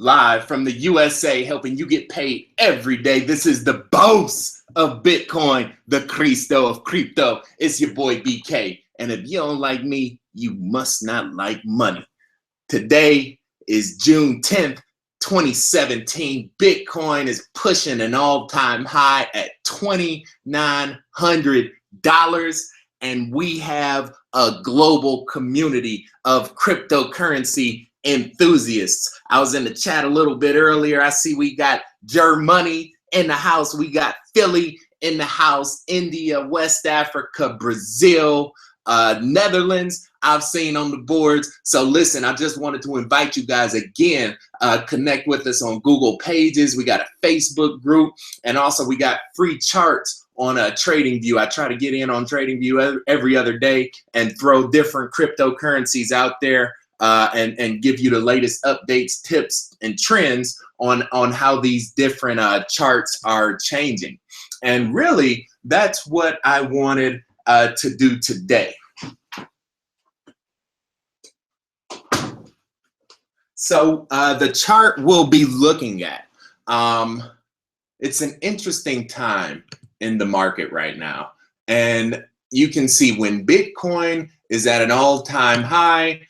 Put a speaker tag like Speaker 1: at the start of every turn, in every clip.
Speaker 1: live from the USA, helping you get paid every day. This is the boss of Bitcoin, the Cristo of crypto. It's your boy BK. And if you don't like me, you must not like money. Today is June 10th, 2017. Bitcoin is pushing an all-time high at $2,900. And we have a global community of cryptocurrency enthusiasts. I was in the chat a little bit earlier. I see we got Germany in the house. We got Philly in the house, India, West Africa, Brazil, Netherlands, I've seen on the boards. So listen, I just wanted to invite you guys again, connect with us on Google Pages. We got a Facebook group, and also we got free charts on TradingView. I try to get in on TradingView every other day and throw different cryptocurrencies out there and give you the latest updates, tips, and trends on how these different charts are changing. And really, that's what I wanted to do today. So the chart we'll be looking at, it's an interesting time in the market right now. And you can see when Bitcoin is at an all-time high,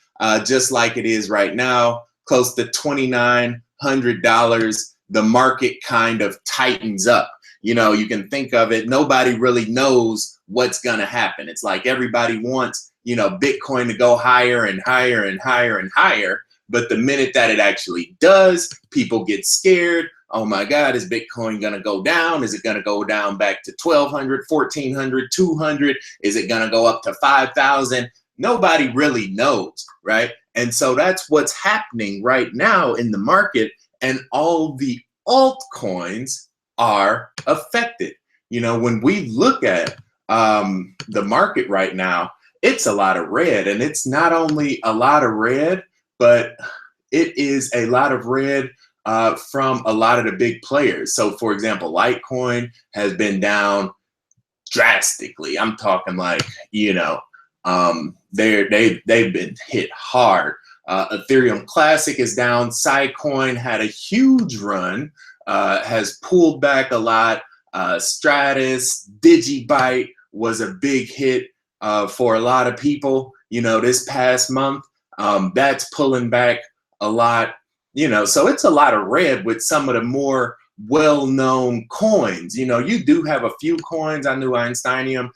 Speaker 1: just like it is right now, close to $2,900, the market kind of tightens up. You know, you can think of it, nobody really knows what's gonna happen. It's like everybody wants, you know, Bitcoin to go higher and higher and higher and higher. But the minute that it actually does, people get scared. Oh my God, is Bitcoin gonna go down? Is it gonna go down back to 1,200, 1,400, 200? Is it gonna go up to 5,000? Nobody really knows, right? And so that's what's happening right now in the market, and all the altcoins are affected. You know, when we look at the market right now, it's a lot of red, and it's not only a lot of red, but it is a lot of red from a lot of the big players. So for example, Litecoin has been down drastically. I'm talking like, you know, they've been hit hard. Ethereum Classic is down. Sidecoin had a huge run, has pulled back a lot. Stratus, DigiByte was a big hit for a lot of people, you know, this past month. That's pulling back a lot, you know, so it's a lot of red with some of the more well-known coins. You know, you do have a few coins. I knew Einsteinium,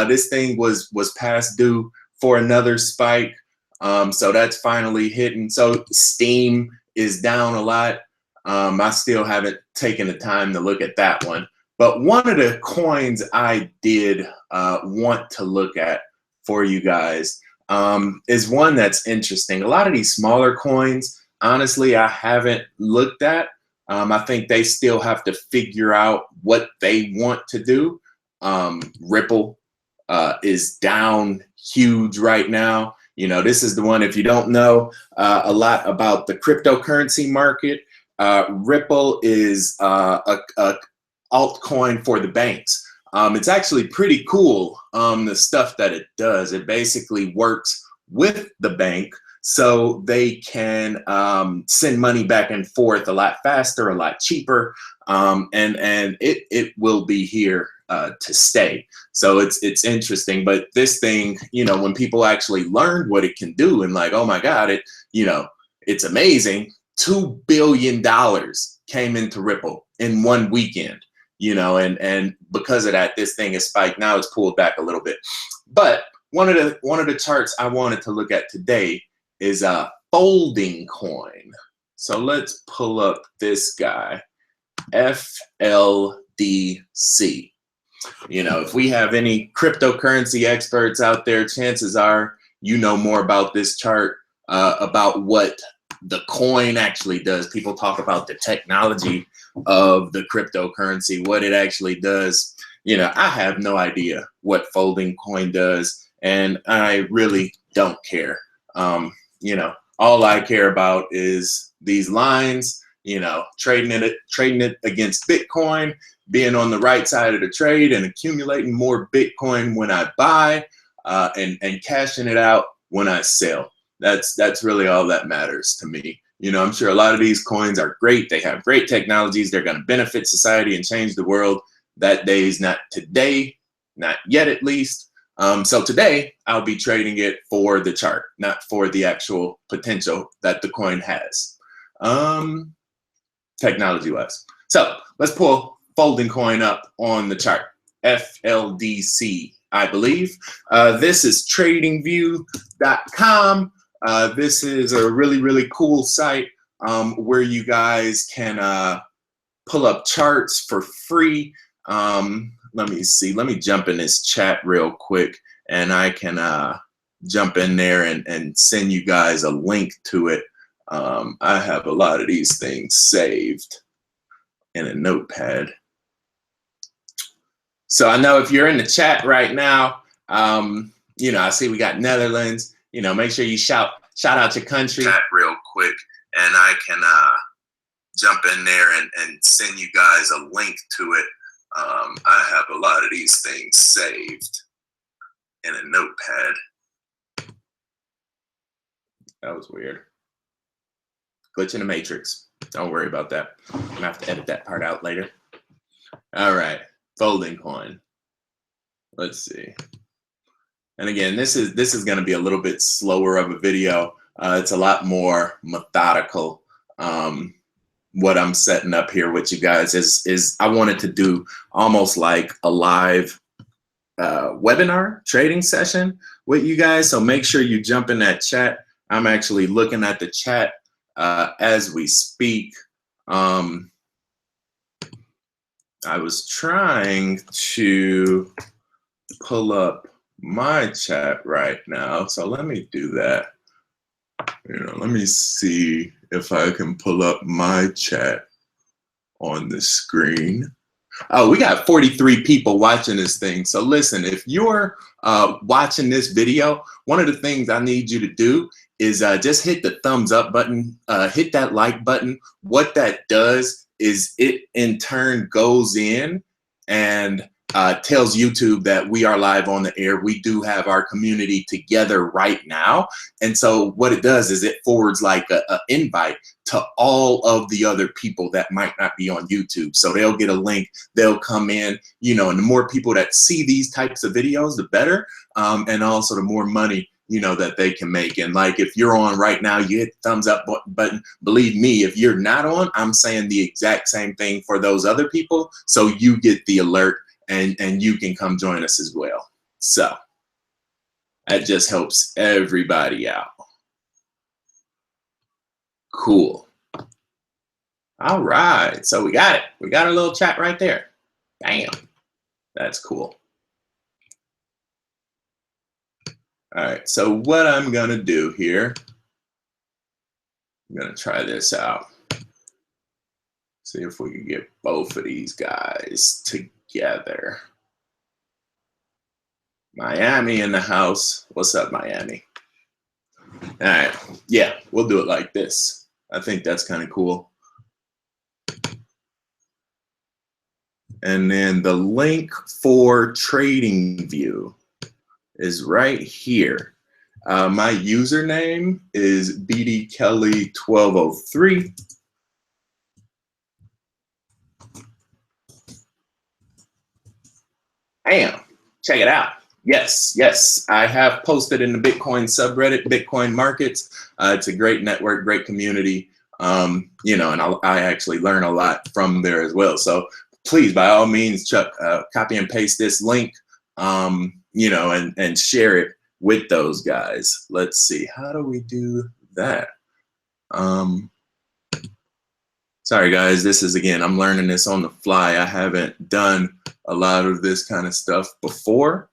Speaker 1: this thing was past due for another spike. So that's finally hitting. So Steam is down a lot. I still haven't taken the time to look at that one. But one of the coins I did want to look at for you guys is one that's interesting. A lot of these smaller coins, honestly, I haven't looked at. I think they still have to figure out what they want to do. Ripple is down huge right now. You know, this is the one, if you don't know a lot about the cryptocurrency market, Ripple is a altcoin for the banks. It's actually pretty cool, the stuff that it does. It basically works with the bank so they can send money back and forth a lot faster, a lot cheaper, and it will be here to stay. So it's interesting. But this thing, you know, when people actually learned what it can do and like, oh my God, you know, it's amazing. $2 billion came into Ripple in one weekend. You know, and because of that, this thing is spiked. Now it's pulled back a little bit. But one of the charts I wanted to look at today is FOLDINGCOIN. So let's pull up this guy, FLDC. You know, if we have any cryptocurrency experts out there, chances are you know more about this chart, about what the coin actually does. People talk about the technology of the cryptocurrency, what it actually does. You know, I have no idea what FOLDINGCOIN does, and I really don't care. You know, all I care about is these lines, you know, trading it against Bitcoin, being on the right side of the trade and accumulating more Bitcoin when I buy, and cashing it out when I sell. That's really all that matters to me. You know, I'm sure a lot of these coins are great. They have great technologies. They're going to benefit society and change the world. That day is not today, not yet at least. So today I'll be trading it for the chart, not for the actual potential that the coin has, technology-wise. So let's pull FOLDINGCOIN up on the chart. FLDC, I believe. This is TradingView.com. This is a really, really cool site where you guys can pull up charts for free. Let me see. Let me jump in this chat real quick, and I can jump in there and send you guys a link to it. I have a lot of these things saved in a notepad. So I know if you're in the chat right now, you know, I see we got Netherlands. You know, make sure you shout out your country chat real quick, and I can jump in there and send you guys a link to it. I have a lot of these things saved in a notepad. That was weird. Glitch in the matrix. Don't worry about that. I'm gonna have to edit that part out later. All right, FOLDINGCOIN. Let's see. And again, this is going to be a little bit slower of a video. It's a lot more methodical. What I'm setting up here with you guys is I wanted to do almost like a live webinar trading session with you guys. So make sure you jump in that chat. I'm actually looking at the chat as we speak. I was trying to pull up my chat right now, so let me do that. You know, let me see if I can pull up my chat on the screen. Oh, we got 43 people watching this thing. So listen, if you're watching this video, one of the things I need you to do is just hit the thumbs up button, hit that like button. What that does is it in turn goes in and tells YouTube that we are live on the air. We do have our community together right now. And so what it does is it forwards like an invite to all of the other people that might not be on YouTube. So they'll get a link, they'll come in, you know, and the more people that see these types of videos, the better. And also the more money, you know, that they can make. And like, if you're on right now, you hit the thumbs up button. Believe me, if you're not on, I'm saying the exact same thing for those other people. So you get the alert and you can come join us as well. So that just helps everybody out. Cool. All right, so we got it. We got a little chat right there. Bam. That's cool. All right, so what I'm gonna do here, I'm gonna try this out. See if we can get both of these guys together. Miami in the house. What's up, Miami? All right, yeah, we'll do it like this. I think that's kind of cool. And then the link for TradingView is right here. My username is bdkelly1203. Bam, check it out. Yes, I have posted in the Bitcoin subreddit, Bitcoin markets. It's a great network, great community. You know, and I actually learn a lot from there as well. So please, by all means, Chuck, copy and paste this link, you know, and share it with those guys. Let's see, how do we do that? Sorry guys, this is, again, I'm learning this on the fly. I haven't done a lot of this kind of stuff before.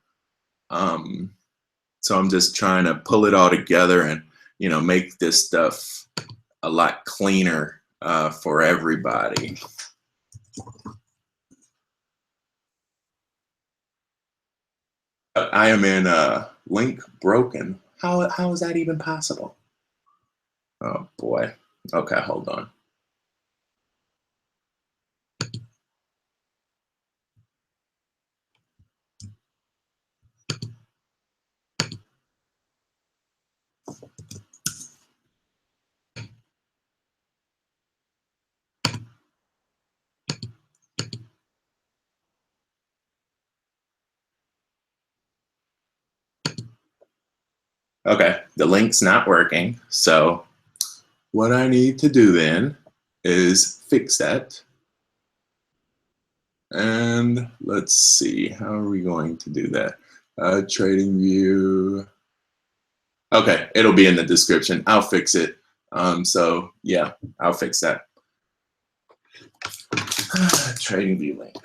Speaker 1: So I'm just trying to pull it all together and, you know, make this stuff a lot cleaner for everybody. I am in link broken. How is that even possible? Oh boy. Okay, hold on. Okay, the link's not working. So what I need to do then is fix that. And let's see, how are we going to do that? Trading view. Okay, it'll be in the description. I'll fix it. So yeah, I'll fix that. Trading view link.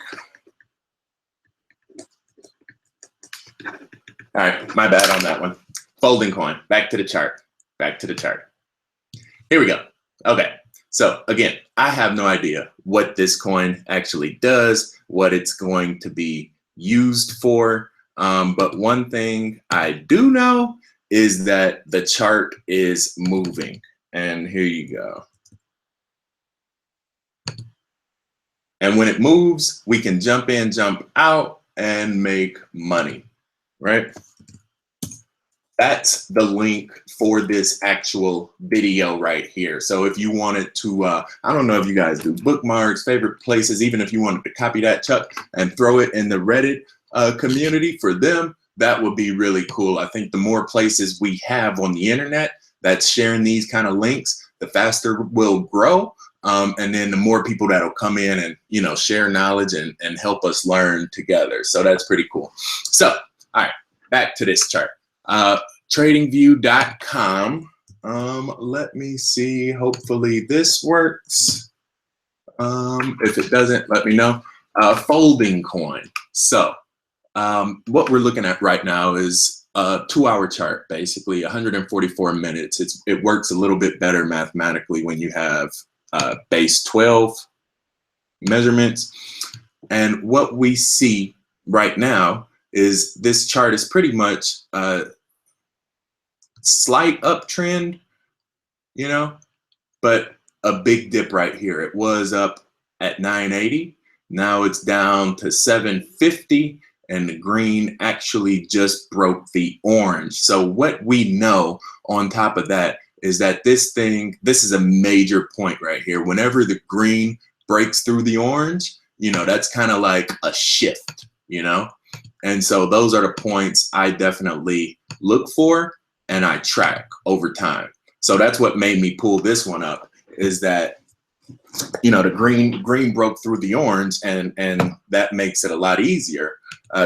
Speaker 1: All right, my bad on that one. Folding coin, back to the chart, back to the chart. Here we go. Okay, so again, I have no idea what this coin actually does, what it's going to be used for. But one thing I do know is that the chart is moving. And here you go. And when it moves, we can jump in, jump out, and make money, right? That's the link for this actual video right here. So if you wanted to, I don't know if you guys do bookmarks, favorite places, even if you wanted to copy that, Chuck, and throw it in the Reddit community for them, that would be really cool. I think the more places we have on the internet that's sharing these kind of links, the faster we'll grow. And then the more people that'll come in and, you know, share knowledge and help us learn together. So that's pretty cool. So, all right, back to this chart. Tradingview.com. Let me see. Hopefully this works. If it doesn't, let me know. FOLDINGCOIN. So what we're looking at right now is a 2-hour chart, basically 144 minutes. It works a little bit better mathematically when you have base 12 measurements. And what we see right now is this chart is pretty much slight uptrend, you know, but a big dip right here. It was up at 980. Now it's down to 750, and the green actually just broke the orange. So what we know on top of that is that this is a major point right here. Whenever the green breaks through the orange, you know, that's kind of like a shift, you know? And so those are the points I definitely look for and I track over time. So that's what made me pull this one up, is that, you know, the green broke through the orange, and that makes it a lot easier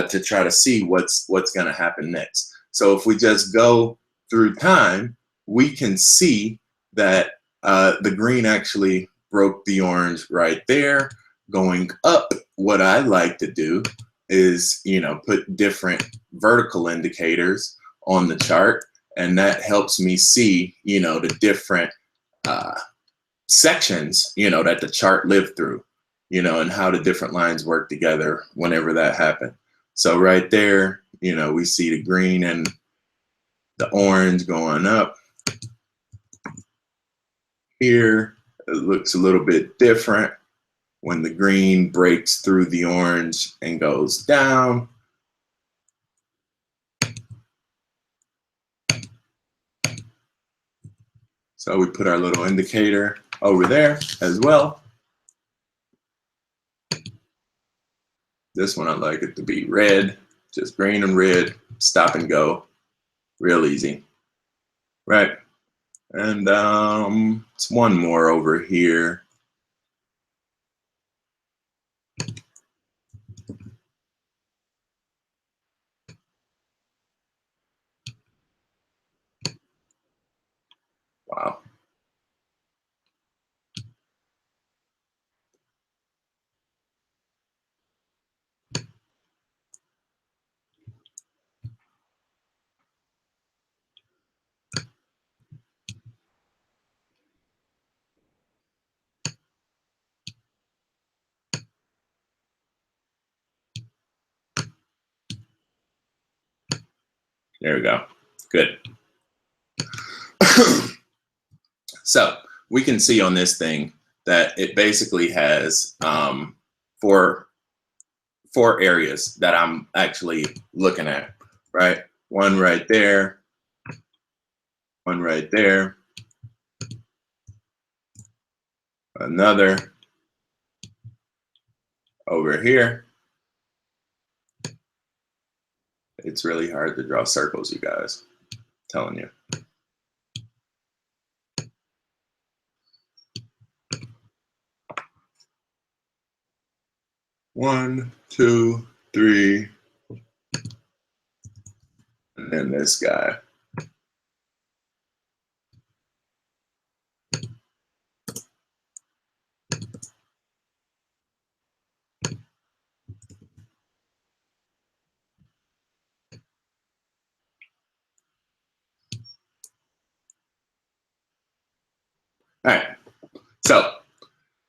Speaker 1: to try to see what's going to happen next. So if we just go through time, we can see that the green actually broke the orange right there. Going up, what I like to do is, you know, put different vertical indicators on the chart, and that helps me see, you know, the different sections, you know, that the chart lived through, you know, and how the different lines work together whenever that happened. So right there, you know, we see the green and the orange going up. Here, it looks a little bit different when the green breaks through the orange and goes down. So we put our little indicator over there as well. This one, I like it to be red, just green and red, stop and go, real easy, right? And it's one more over here. Wow. There we go. Good. So we can see on this thing that it basically has four areas that I'm actually looking at, right? One right there, one right there, another over here. It's really hard to draw circles, you guys. telling you. One, two, three, and then this guy. All right, so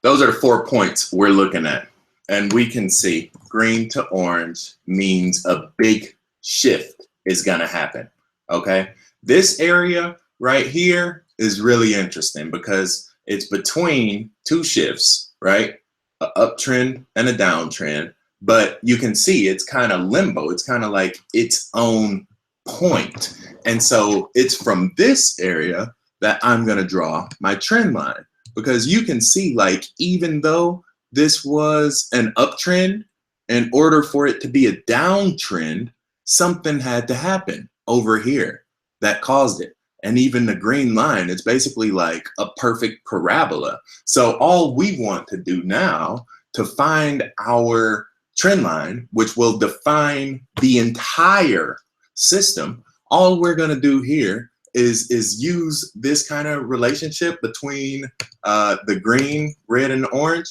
Speaker 1: those are the 4 points we're looking at. And we can see green to orange means a big shift is gonna happen, okay? This area right here is really interesting because it's between 2 shifts, right? An uptrend and a downtrend, but you can see it's kind of limbo. It's kind of like its own point. And so it's from this area that I'm gonna draw my trend line, because you can see, like, even though this was an uptrend, in order for it to be a downtrend, something had to happen over here that caused it. And even the green line, it's basically like a perfect parabola. So all we want to do now to find our trend line, which will define the entire system, all we're gonna do here is use this kind of relationship between the green, red, and orange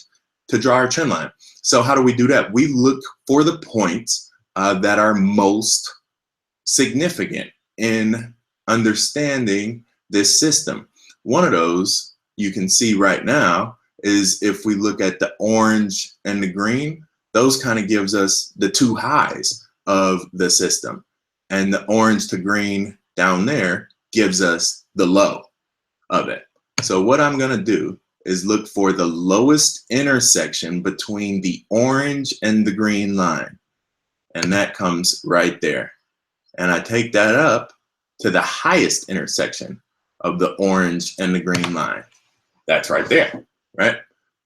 Speaker 1: to draw our trend line. So how do we do that? We look for the points that are most significant in understanding this system. One of those you can see right now is if we look at the orange and the green, those kind of gives us the 2 highs of the system. And the orange to green down there gives us the low of it. So what I'm gonna do is look for the lowest intersection between the orange and the green line. And that comes right there. And I take that up to the highest intersection of the orange and the green line. That's right there, right?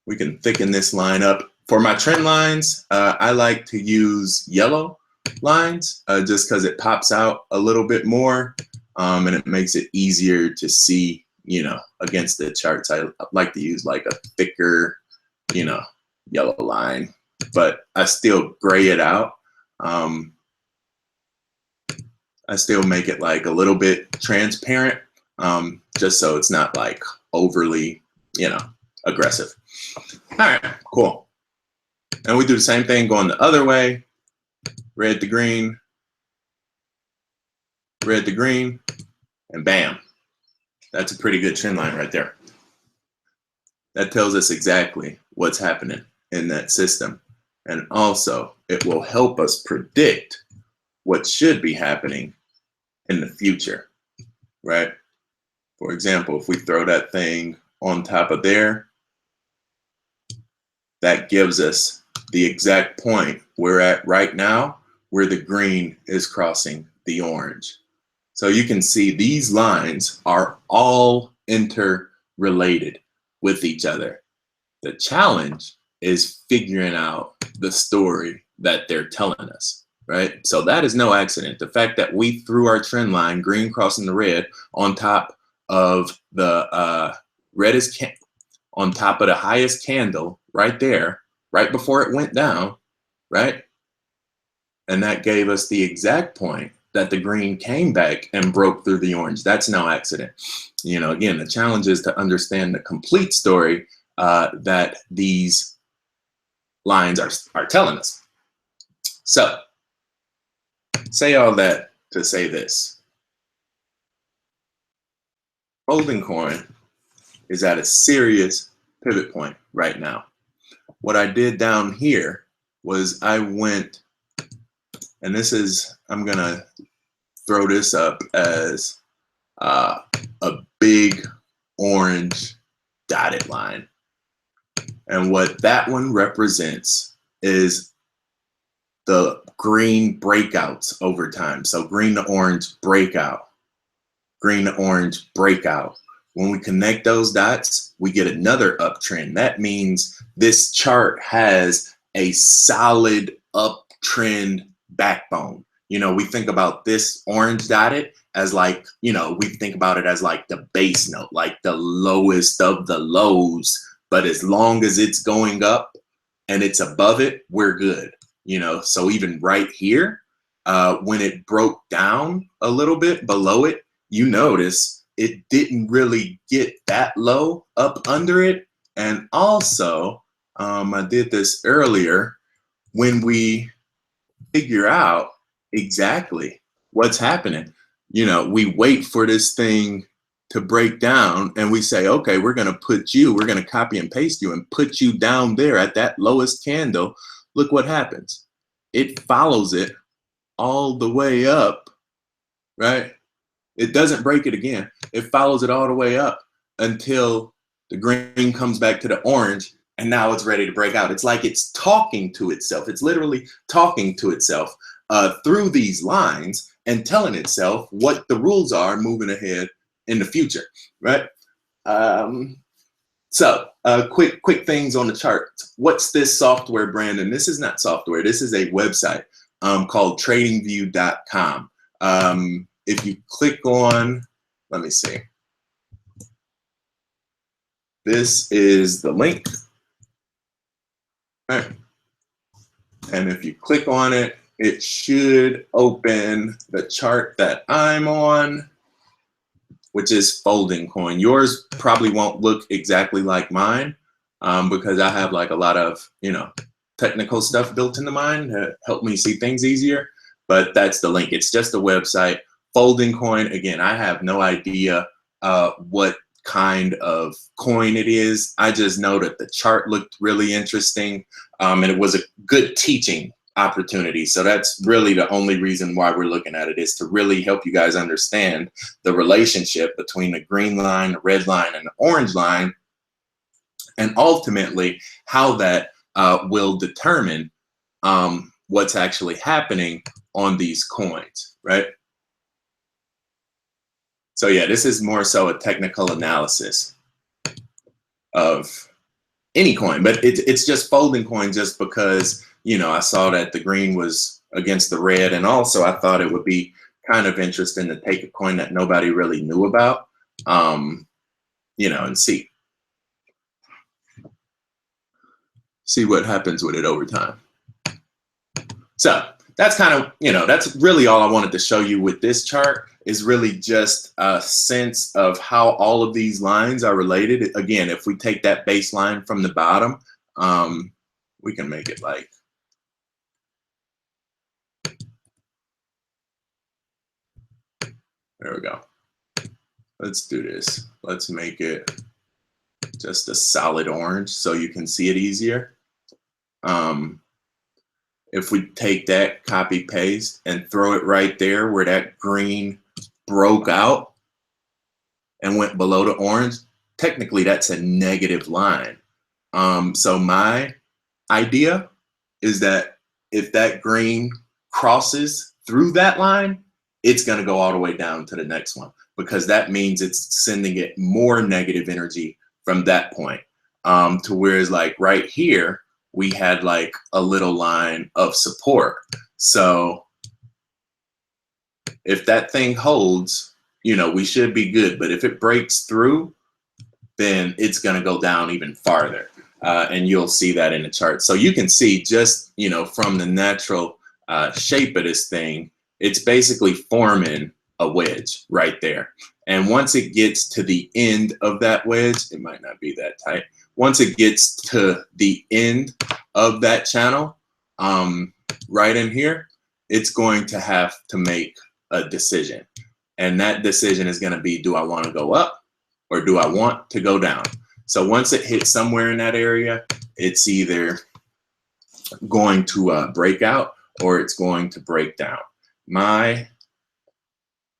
Speaker 1: We can thicken this line up. For my trend lines, I like to use yellow lines just because it pops out a little bit more. And it makes it easier to see, you know, against the charts. I like to use like a thicker, you know, yellow line, but I still gray it out. I still make it like a little bit transparent, just so it's not like overly, you know, aggressive. All right, cool. And we do the same thing going the other way, red to green, red to green, and bam. That's a pretty good trend line right there. That tells us exactly what's happening in that system. And also, it will help us predict what should be happening in the future, right? For example, if we throw that thing on top of there, that gives us the exact point we're at right now, where the green is crossing the orange. So you can see these lines are all interrelated with each other. The challenge is figuring out the story that they're telling us, right? So that is no accident. The fact that we threw our trend line, green crossing the red, on top of the on top of the highest candle right there, right before it went down, right? And that gave us the exact point that the green came back and broke through the orange. That's no accident. You know, again, the challenge is to understand the complete story that these lines are telling us. So, say all that to say this. FOLDINGCOIN is at a serious pivot point right now. What I did down here was I went, and this is, I'm gonna throw this up as a big orange dotted line. And what that one represents is the green breakouts over time. So green to orange breakout, green to orange breakout. When we connect those dots, we get another uptrend. That means this chart has a solid uptrend backbone. You know, we think about this orange dotted as like, you know, we think about it as like the base note, like the lowest of the lows. But as long as it's going up and it's above it, we're good. You know, so even right here, when it broke down a little bit below it, you notice it didn't really get that low up under it. And also, I did this earlier, when we figure out exactly what's happening, you know, we wait for this thing to break down and we say, okay, we're going to copy and paste you and put you down there at that lowest candle. Look what happens. It follows it all the way up, right? It doesn't break it again. It follows it all the way up until the green comes back to the orange, and now it's ready to break out. It's like it's talking to itself. It's literally talking to itself through these lines and telling itself what the rules are moving ahead in the future, right? So quick things on the chart. What's this software brand? And this is not software. This is a website called tradingview.com. If you click on, let me see. This is the link. All right. And if you click on it, it should open the chart that I'm on, which is FOLDINGCOIN. Yours probably won't look exactly like mine because I have like a lot of, you know, technical stuff built into mine to help me see things easier. But that's the link. It's just a website. FOLDINGCOIN, again, I have no idea what kind of coin it is. I just know that the chart looked really interesting and it was a good teaching opportunity. So that's really the only reason why we're looking at it, is to really help you guys understand the relationship between the green line, the red line, and the orange line, and ultimately how that will determine what's actually happening on these coins, right? So yeah, this is more so a technical analysis of any coin, but it's just FOLDINGCOIN just because, you know, I saw that the green was against the red, and also I thought it would be kind of interesting to take a coin that nobody really knew about, you know, and see what happens with it over time. So that's kind of, you know, that's really all I wanted to show you with this chart, is really just a sense of how all of these lines are related. Again, if we take that baseline from the bottom, we can make it like, there we go. Let's do this. Let's make it just a solid orange so you can see it easier. If we take that, copy paste, and throw it right there where that green broke out and went below the orange, technically that's a negative line. So my idea is that if that green crosses through that line, it's going to go all the way down to the next one, because that means it's sending it more negative energy from that point. To whereas like right here, we had like a little line of support. So if that thing holds, you know, we should be good. But if it breaks through, then it's going to go down even farther. And you'll see that in the chart. So you can see just, you know, from the natural shape of this thing, it's basically forming a wedge right there. And once it gets to the end of that wedge, it might not be that tight. Once it gets to the end of that channel, right in here, it's going to have to make a decision. And that decision is going to be, do I want to go up or do I want to go down? So once it hits somewhere in that area, it's either going to break out or it's going to break down. My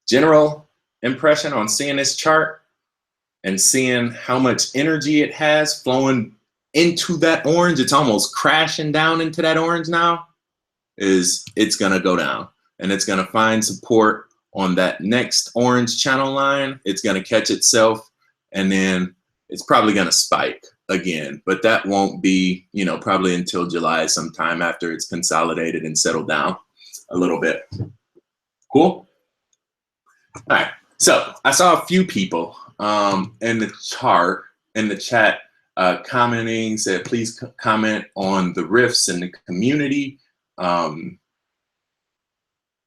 Speaker 1: general impression on seeing this chart and seeing how much energy it has flowing into that orange, it's almost crashing down into that orange now, is it's going to go down and it's going to find support on that next orange channel line. It's going to catch itself and then it's probably going to spike again, but that won't be, you know, probably until July sometime after it's consolidated and settled down. a little bit. Cool. All right. So I saw a few people in the chat commenting, said, please comment on the rifts in the community.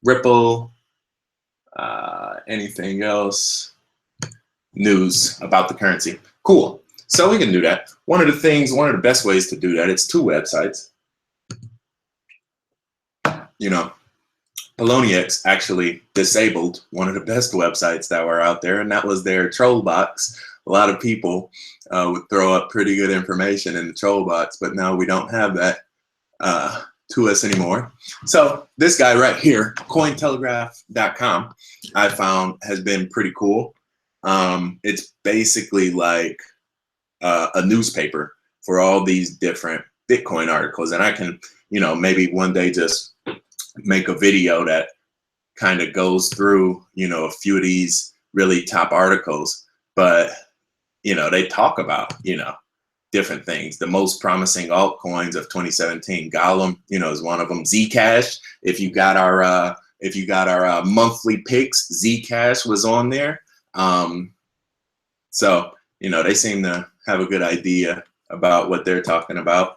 Speaker 1: Ripple, anything else? News about the currency. Cool. So we can do that. One of the best ways to do that, it's 2 websites. You know, Poloniex actually disabled one of the best websites that were out there, and that was their troll box. A lot of people would throw up pretty good information in the troll box, but now we don't have that to us anymore. So this guy right here, Cointelegraph.com, I found has been pretty cool. It's basically like a newspaper for all these different Bitcoin articles, and I can, you know, maybe one day just make a video that kind of goes through, you know, a few of these really top articles. But, you know, they talk about, you know, different things. The most promising altcoins of 2017, Gollum, you know, is one of them. Zcash, if you got our monthly picks, Zcash was on there. So, you know, they seem to have a good idea about what they're talking about.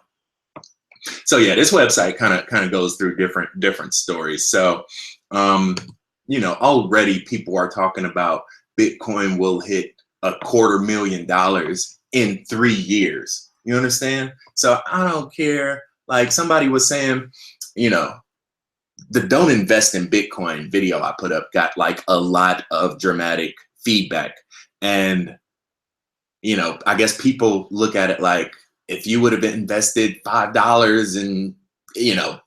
Speaker 1: So yeah, this website kind of goes through different stories. So, you know, already people are talking about Bitcoin will hit $250,000 in 3 years. You understand? So I don't care. Like somebody was saying, you know, the don't invest in Bitcoin video I put up got like a lot of dramatic feedback. And, you know, I guess people look at it like, if you would have invested $5 and, you know,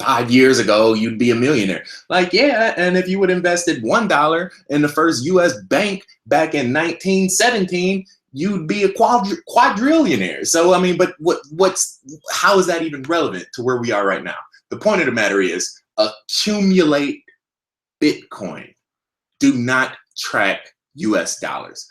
Speaker 1: 5 years ago, you'd be a millionaire. Like, yeah, and if you would have invested $1 in the first US bank back in 1917, you'd be a quadrillionaire. So, I mean, but how is that even relevant to where we are right now? The point of the matter is accumulate Bitcoin. Do not track US dollars.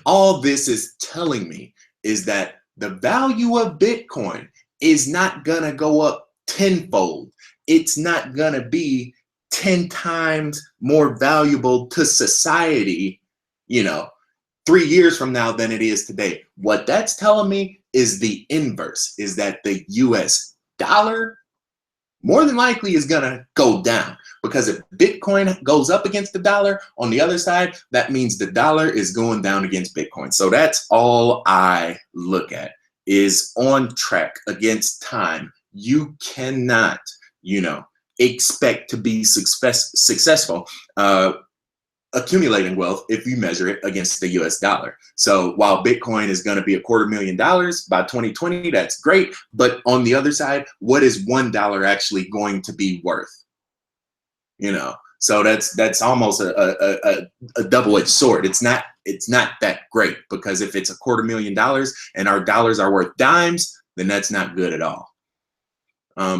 Speaker 1: All this is telling me is that the value of Bitcoin is not gonna go up tenfold. It's not gonna be 10 times more valuable to society, you know, 3 years from now than it is today. What that's telling me is the inverse, is that the US dollar more than likely is gonna go down, because if Bitcoin goes up against the dollar on the other side, that means the dollar is going down against Bitcoin. So that's all I look at, is on track against time. You cannot, you know, expect to be successful accumulating wealth if you measure it against the US dollar. So while Bitcoin is going to be $250,000 by 2020, that's great. But on the other side, what is $1 actually going to be worth? You know, so that's almost a double-edged sword. It's not that great, because if it's $250,000 and our dollars are worth dimes, then that's not good at all.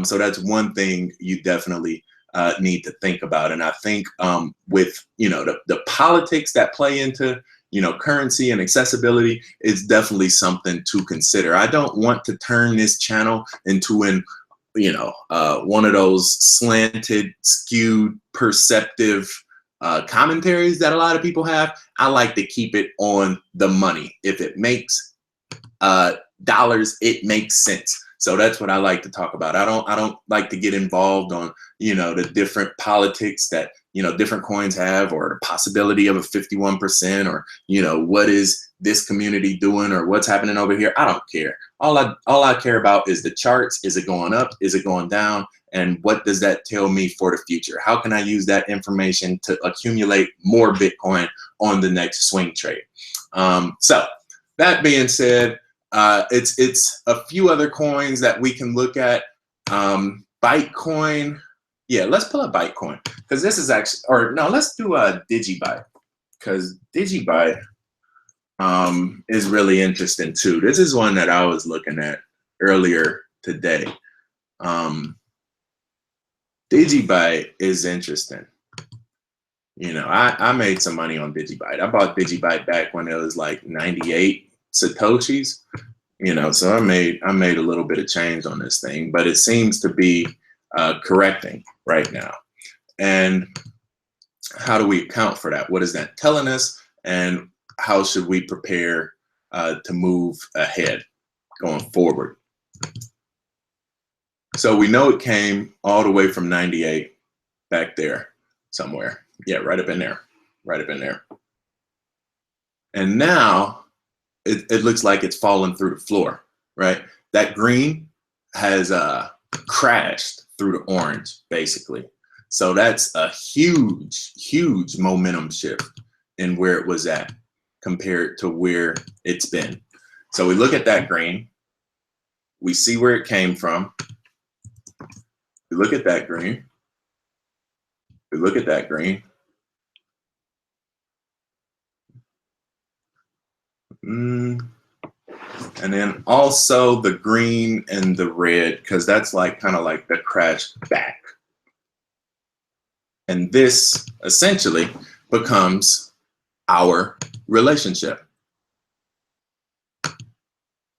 Speaker 1: So that's one thing you definitely need to think about. And I think with, you know, the politics that play into, you know, currency and accessibility is definitely something to consider. I don't want to turn this channel into you know, one of those slanted, skewed, perceptive commentaries that a lot of people have. I like to keep it on the money. If it makes dollars, it makes sense. So that's what I like to talk about. I don't like to get involved on, you know, the different politics that, you know, different coins have, or the possibility of a 51%, or, you know, what is this community doing, or what's happening over here. I don't care. All I care about is the charts. Is it going up? Is it going down? And what does that tell me for the future? How can I use that information to accumulate more Bitcoin on the next swing trade? So that being said, it's a few other coins that we can look at. Bytecoin. Yeah, let's pull up Bytecoin, because this is actually, or no, let's do a DigiByte, because DigiByte is really interesting too. This is one that I was looking at earlier today. DigiByte is interesting. You know, I made some money on DigiByte. I bought DigiByte back when it was like 98 Satoshis. You know, so I made a little bit of change on this thing, but it seems to be correcting. right now. And how do we account for that? What is that telling us? And how should we prepare to move ahead going forward? So we know it came all the way from 98 back there somewhere. Yeah, right up in there, right up in there. And now it looks like it's fallen through the floor, right? That green has crashed through the orange, basically. So that's a huge, huge momentum shift in where it was at compared to where it's been. So we look at that green, we see where it came from. We look at that green, we look at that green. And then also the green and the red, because that's like kind of like the crash back. And this essentially becomes our relationship.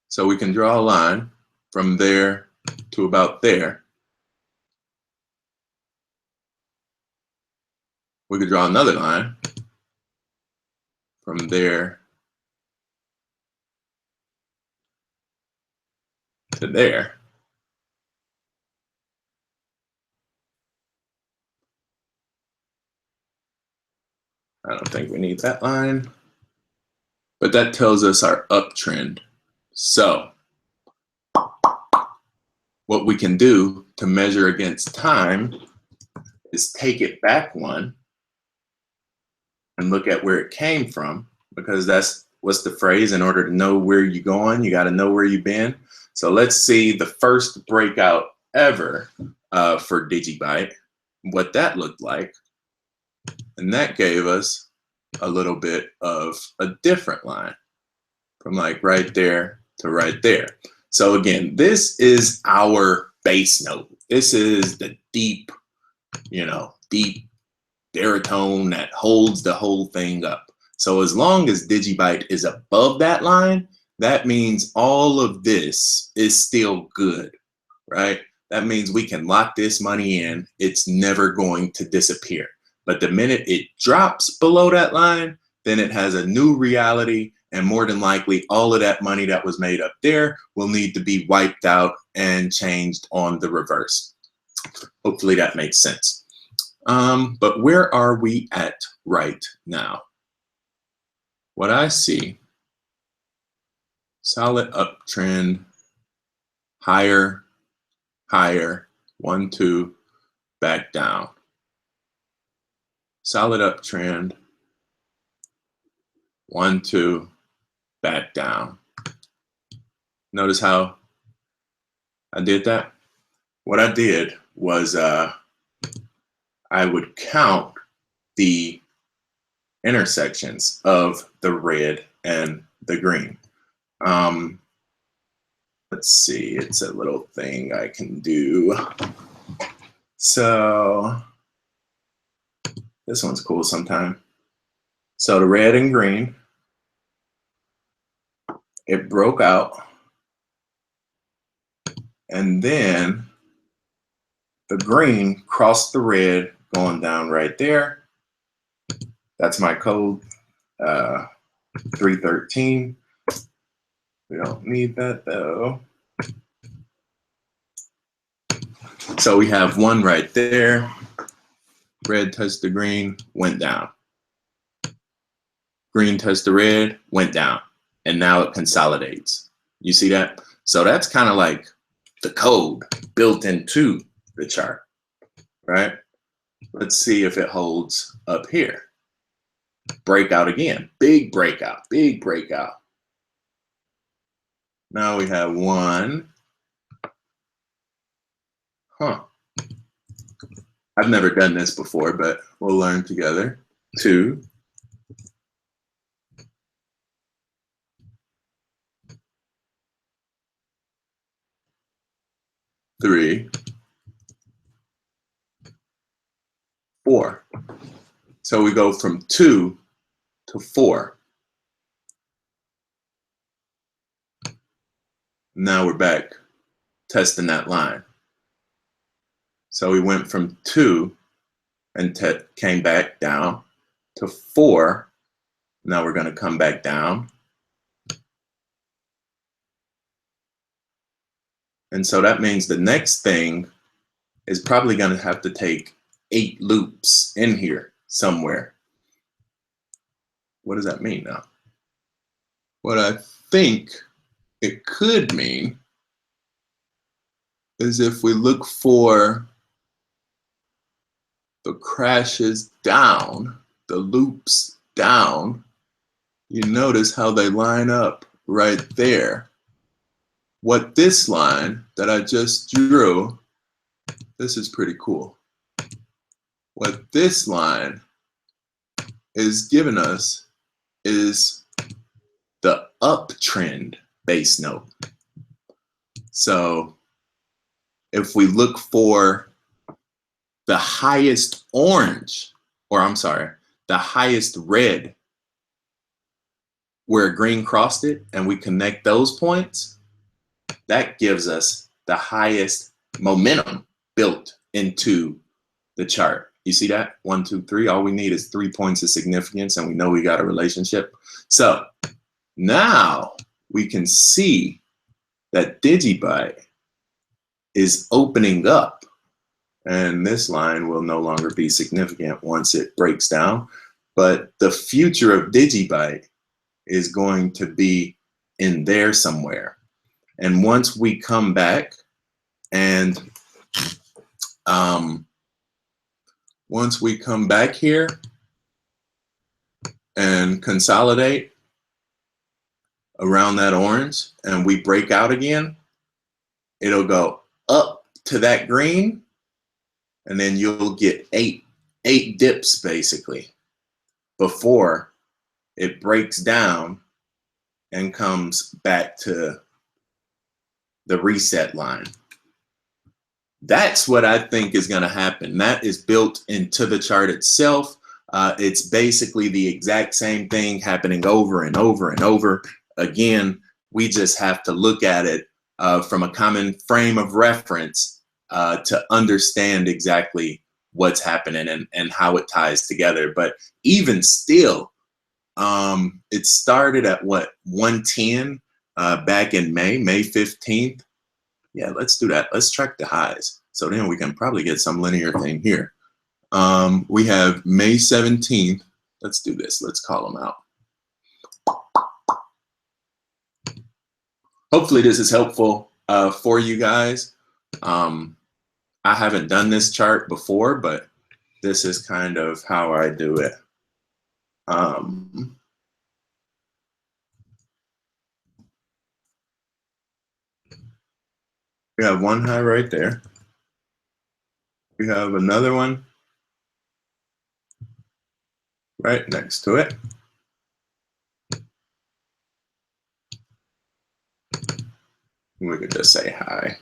Speaker 1: So we can draw a line from there to about there. We could draw another line from there to there. I don't think we need that line, but that tells us our uptrend. So what we can do to measure against time is take it back one and look at where it came from, because that's what's the phrase, in order to know where you're going, you got to know where you've been. So let's see the first breakout ever for DigiByte, what that looked like. And that gave us a little bit of a different line from like right there to right there. So again, this is our base note. This is the deep, deep baritone that holds the whole thing up. So as long as DigiByte is above that line, that means all of this is still good, right? That means we can lock this money in. It's never going to disappear. But the minute it drops below that line, then it has a new reality, and more than likely all of that money that was made up there will need to be wiped out and changed on the reverse. Hopefully that makes sense. But where are we at right now? What I see, solid uptrend, higher, higher, 1, 2, back down. Solid uptrend, 1, 2, back down. Notice how I did that? What I did was I would count the intersections of the red and the green. Let's see, it's a little thing I can do. So this one's cool sometime. So the red and green, it broke out. And then the green crossed the red going down right there. That's my code, 313. We don't need that though. So we have one right there. Red touched the green, went down. Green touched the red, went down. And now it consolidates. You see that? So that's kind of like the code built into the chart, right? Let's see if it holds up here. Breakout again, big breakout, big breakout. Now we have one. I've never done this before, but we'll learn together. 2. 3. 4. So we go from 2 to 4. Now we're back testing that line. So we went from 2 and came back down to 4. Now we're going to come back down. And so that means the next thing is probably going to have to take 8 loops in here somewhere. What does that mean now? What I think it could mean is if we look for the crashes down, the loops down, you notice how they line up right there. What this line that I just drew, this is pretty cool. What this line is giving us is the uptrend base note. So if we look for the highest orange, or I'm sorry, the highest red where green crossed it, and we connect those points, that gives us the highest momentum built into the chart. You see that? 1, 2, 3. All we need is 3 points of significance, and we know we got a relationship. So now we can see that DigiByte is opening up, and this line will no longer be significant once it breaks down. But the future of DigiByte is going to be in there somewhere. And once we come back and once we come back here and consolidate around that orange and we break out again, it'll go up to that green, and then you'll get eight dips basically before it breaks down and comes back to the reset line. That's what I think is going to happen. That is built into the chart itself. It's basically the exact same thing happening over and over and over again. We just have to look at it from a common frame of reference to understand exactly what's happening and how it ties together. But even still, it started at what, 110 back in May 15th. Yeah, let's do that. Let's track the highs. So then we can probably get some linear thing here. We have May 17th. Let's do this. Let's call them out. Hopefully this is helpful for you guys. I haven't done this chart before, but this is kind of how I do it. We have one high right there. We have another one right next to it. We could just say high.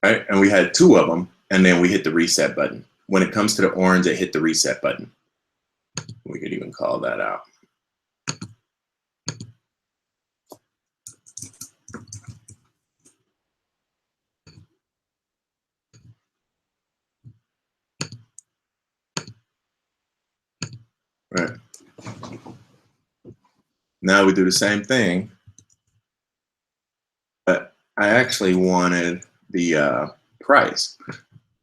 Speaker 1: Right, and we had 2 of them, and then we hit the reset button. When it comes to the orange, it hit the reset button. We could even call that out. Right. Now we do the same thing, but I actually wanted the price.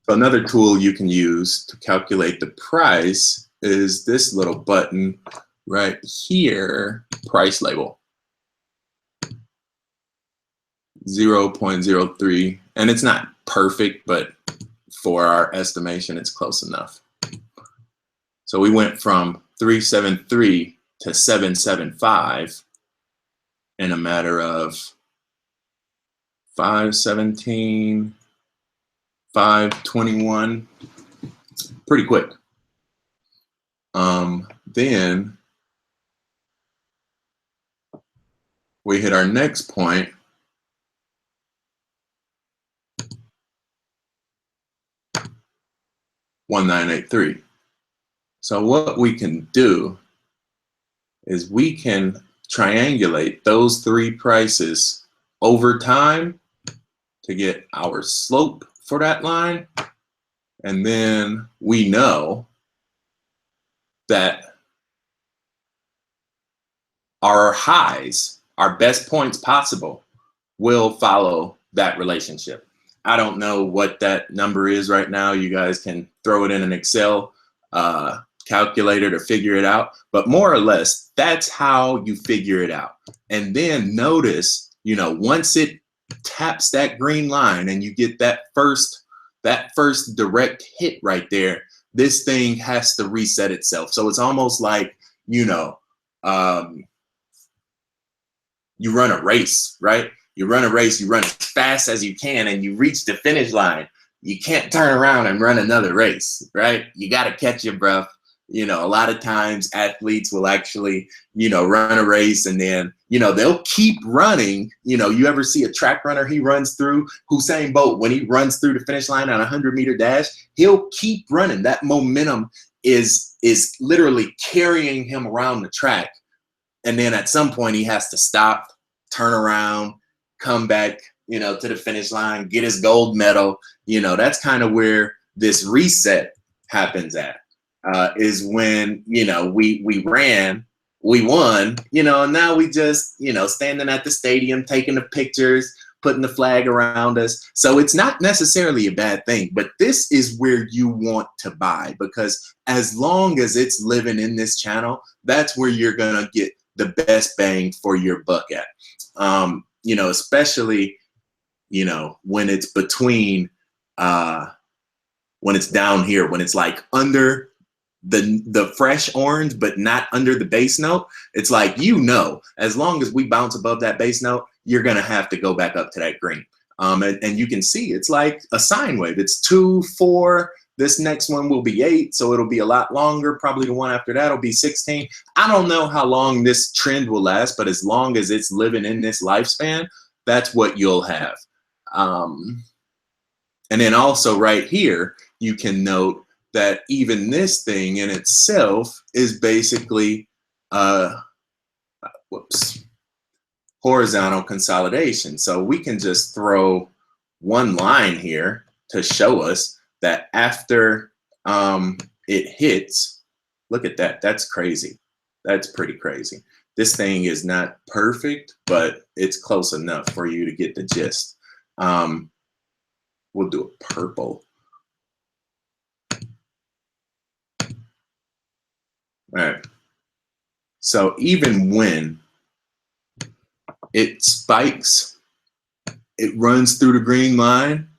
Speaker 1: So another tool you can use to calculate the price is this little button right here, price label. 0.03, and it's not perfect, but for our estimation, it's close enough. So we went from 373 to 775 in a matter of 517, 521, pretty quick. Then we hit our next point. 1983. So what we can do is we can triangulate those three prices over time to get our slope for that line. And then we know that our highs, our best points possible, will follow that relationship. I don't know what that number is right now. You guys can throw it in an Excel calculator to figure it out. But more or less, that's how you figure it out. And then notice, you know, once it taps that green line and you get that first direct hit right there, this thing has to reset itself. So it's almost like, you know, you run a race, right? You run a race, you run as fast as you can, and you reach the finish line. You can't turn around and run another race, right? You got to catch your breath. You know, a lot of times athletes will actually, you know, run a race and then, you know, they'll keep running. You know, you ever see a track runner, he runs through, Usain Bolt, when he runs through the finish line on a 100-meter dash, he'll keep running. That momentum is literally carrying him around the track. And then at some point he has to stop, turn around, come back, you know, to the finish line, get his gold medal. You know, that's kind of where this reset happens at, is when, you know, we ran, we won, you know, and now we just, you know, standing at the stadium, taking the pictures, putting the flag around us. So it's not necessarily a bad thing, but this is where you want to buy, because as long as it's living in this channel, that's where you're going to get the best bang for your buck at. You know, especially, you know, when it's between, when it's down here, when it's like under the fresh orange, but not under the base note. It's like, you know, as long as we bounce above that base note, you're going to have to go back up to that green. And you can see it's like a sine wave. It's 2, 4. This next one will be 8, so it'll be a lot longer. Probably the one after that will be 16. I don't know how long this trend will last, but as long as it's living in this lifespan, that's what you'll have. And then also right here, you can note that even this thing in itself is basically, horizontal consolidation. So we can just throw one line here to show us that after it hits, look at that, that's crazy. That's pretty crazy. This thing is not perfect, but it's close enough for you to get the gist. We'll do a purple. All right. So even when it spikes, it runs through the green line,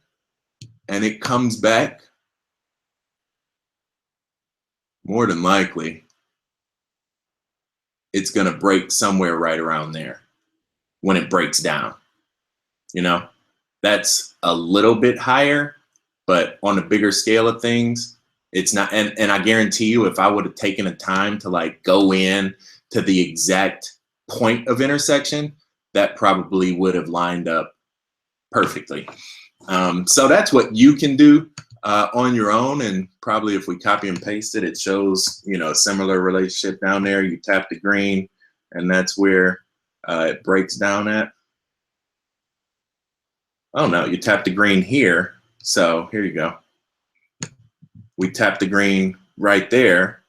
Speaker 1: and it comes back, more than likely, it's going to break somewhere right around there when it breaks down. You know, that's a little bit higher, but on a bigger scale of things, it's not. And I guarantee you, if I would have taken the time to like go in to the exact point of intersection, that probably would have lined up perfectly. So that's what you can do on your own. And probably if we copy and paste it, it shows, you know, a similar relationship down there. You tap the green, and that's where it breaks down at. Oh no, you tap the green here. So here you go. We tap the green right there,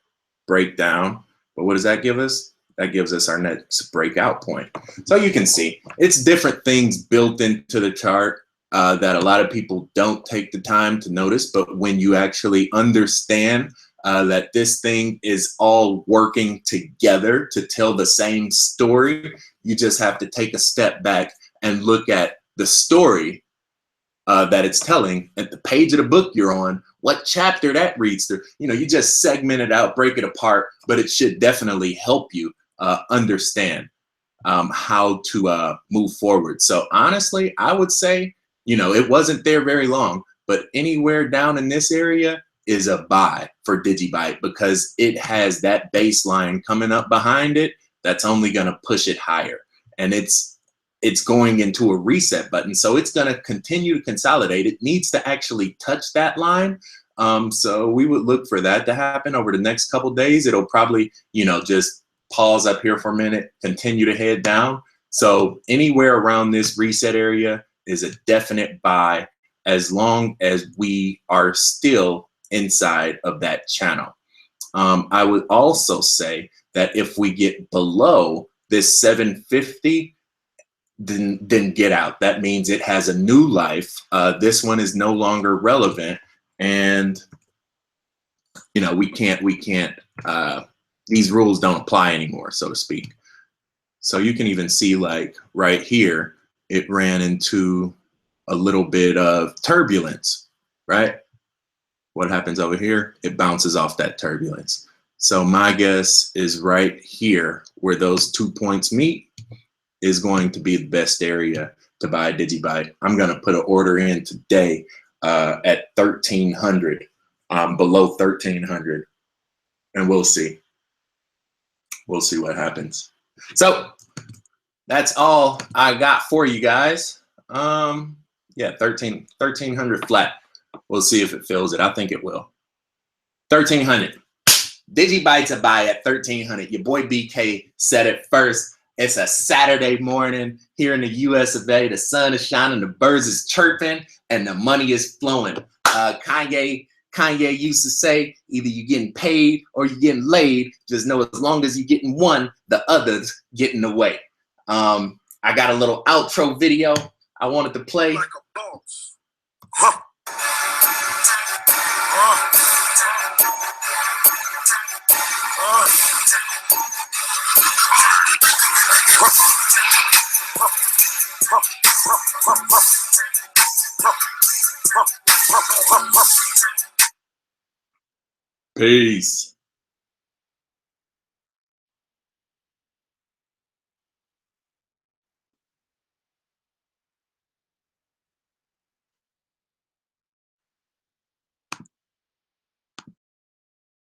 Speaker 1: break down. But what does that give us? That gives us our next breakout point. So you can see it's different things built into the chart that a lot of people don't take the time to notice. But when you actually understand that this thing is all working together to tell the same story, you just have to take a step back and look at the story that it's telling at the page of the book you're on, what chapter that reads through. You know, you just segment it out, break it apart, but it should definitely help you understand how to move forward. So honestly, I would say, you know, it wasn't there very long, but anywhere down in this area is a buy for DigiByte, because it has that baseline coming up behind it that's only going to push it higher. And it's going into a reset button. So it's going to continue to consolidate. It needs to actually touch that line So we would look for that to happen over the next couple days. It'll probably, you know, just pause up here for a minute, continue to head down. So anywhere around this reset area is a definite buy as long as we are still inside of that channel. I would also say that if we get below this 750, then get out. That means it has a new life. This one is no longer relevant, and you know, we can't these rules don't apply anymore, so to speak. So you can even see, like right here, it ran into a little bit of turbulence, right? What happens over here? It bounces off that turbulence. So my guess is right here where those 2 points meet is going to be the best area to buy DigiByte. I'm going to put an order in today at 1,300, below 1,300, and we'll see. We'll see what happens. So that's all I got for you guys. Yeah, 1,300 flat. We'll see if it fills it. I think it will. 1,300. DigiByte's a buy at 1,300. Your boy BK said it first. It's a Saturday morning here in the US of A. The sun is shining, the birds is chirping, and the money is flowing. Kanye used to say, either you're getting paid or you're getting laid. Just know as long as you're getting one, the other's getting away. I got a little outro video I wanted to play.
Speaker 2: Like a boss. Huh.
Speaker 1: Peace.